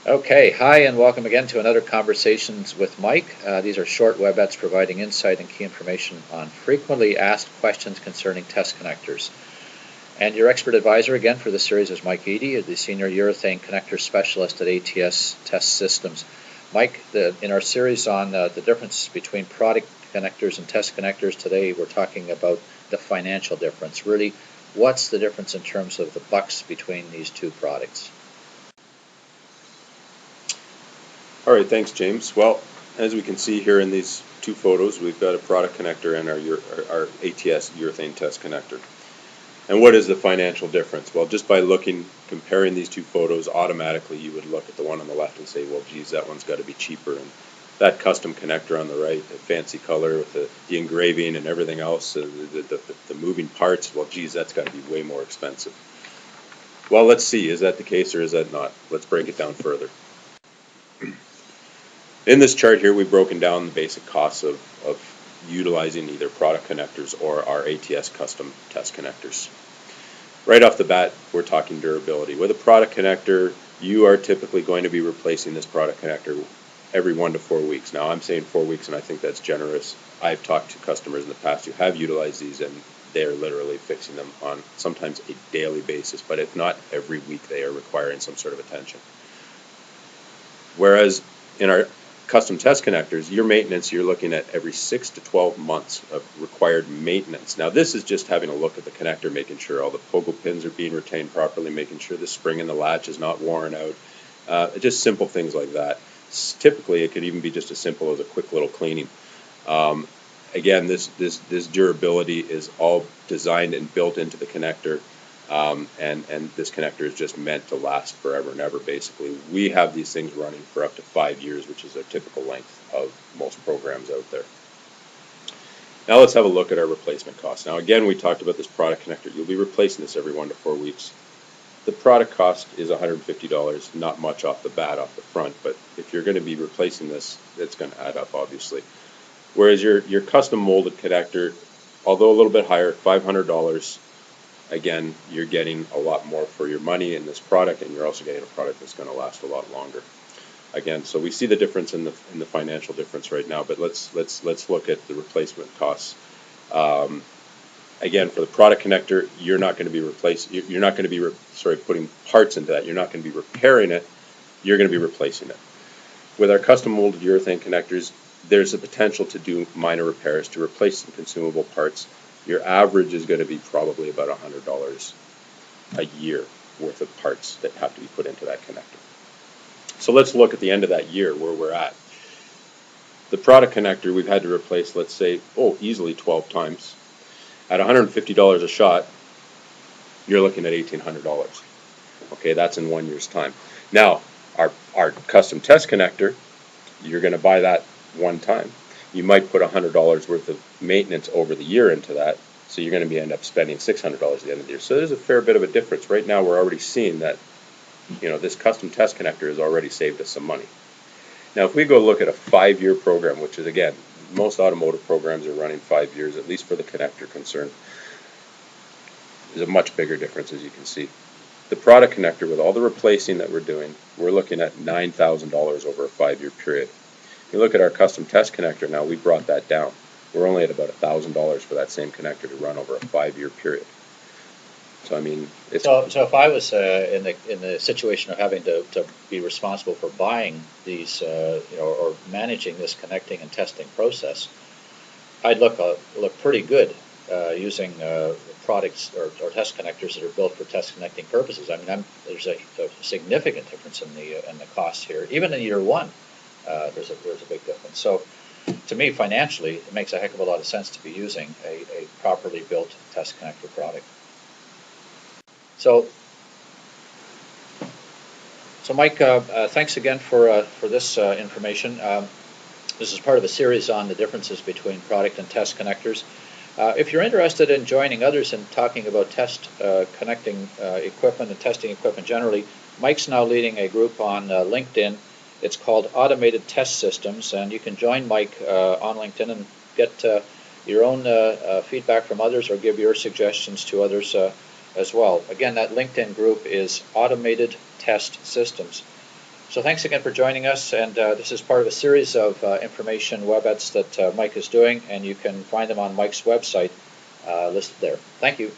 Okay, hi and welcome again to another Conversations with Mike. These are short webettes providing insight and key information on frequently asked questions concerning test connectors. And your expert advisor again for this series is Mike Eady, the Senior Urethane Connector Specialist at ATS Test Systems. Mike, in our series on the difference between product connectors and test connectors, today we're talking about the financial difference. Really, what's the difference in terms of the bucks between these two products? All right, thanks, James. Well, as we can see here in these two photos, we've got a product connector and our ATS urethane test connector. And what is the financial difference? Well, just by comparing these two photos, automatically you would look at the one on the left and say, well, geez, that one's got to be cheaper. And that custom connector on the right, the fancy color with the engraving and everything else, the moving parts, well, geez, that's got to be way more expensive. Well, let's see, is that the case or is that not? Let's break it down further. In this chart here, we've broken down the basic costs of utilizing either product connectors or our ATS custom test connectors. Right off the bat, we're talking durability. With a product connector, you are typically going to be replacing this product connector every 1 to 4 weeks. Now, I'm saying 4 weeks, and I think that's generous. I've talked to customers in the past who have utilized these, and they're literally fixing them on sometimes a daily basis, but if not every week, they are requiring some sort of attention. Whereas in our custom test connectors, your maintenance, you're looking at every 6 to 12 months of required maintenance. Now, this is just having a look at the connector, making sure all the pogo pins are being retained properly, making sure the spring in the latch is not worn out, just simple things like that. Typically, it could even be just as simple as a quick little cleaning. Again, this durability is all designed and built into the connector. And this connector is just meant to last forever and ever, basically. We have these things running for up to 5 years, which is a typical length of most programs out there. Now let's have a look at our replacement costs. Now again, we talked about this product connector. You'll be replacing this every 1 to 4 weeks. The product cost is $150, not much off the bat, off the front, but if you're going to be replacing this, it's going to add up, obviously. Whereas your custom molded connector, although a little bit higher, $500, again, you're getting a lot more for your money in this product, and you're also getting a product that's going to last a lot longer. Again, so we see the difference in the financial difference right now, but let's look at the replacement costs. Again, for the product connector, you're not going to be You're not going to be putting parts into that. You're not going to be repairing it. You're going to be replacing it. With our custom molded urethane connectors, there's a potential to do minor repairs to replace some consumable parts. Your average is going to be probably about $100 a year worth of parts that have to be put into that connector. So let's look at the end of that year where we're at. The product connector we've had to replace, let's say, easily 12 times. At $150 a shot, you're looking at $1,800. Okay, that's in 1 year's time. Now, our custom test connector, you're going to buy that one time. You might put $100 worth of maintenance over the year into that, so you're going to end up spending $600 at the end of the year. So there's a fair bit of a difference. Right now, we're already seeing that, this custom test connector has already saved us some money. Now, if we go look at a 5-year program, which is, again, most automotive programs are running 5 years, at least for the connector concern, there's a much bigger difference, as you can see. The product connector, with all the replacing that we're doing, we're looking at $9,000 over a 5-year period. You look at our custom test connector now, we brought that down. We're only at about $1,000 for that same connector to run over a 5-year period. So I mean, so if I was in the situation of having to be responsible for buying these, or managing this connecting and testing process, I'd look pretty good using products or test connectors that are built for test connecting purposes. I mean, there's a significant difference in the costs here. Even in year one, there's a big difference. So, to me, financially, it makes a heck of a lot of sense to be using a properly built test connector product. So Mike, thanks again for this information. This is part of a series on the differences between product and test connectors. If you're interested in joining others in talking about test connecting equipment and testing equipment generally, Mike's now leading a group on LinkedIn. It's called Automated Test Systems, and you can join Mike on LinkedIn and get your own feedback from others or give your suggestions to others as well. Again, that LinkedIn group is Automated Test Systems. So thanks again for joining us, and this is part of a series of information WebEts that Mike is doing, and you can find them on Mike's website listed there. Thank you.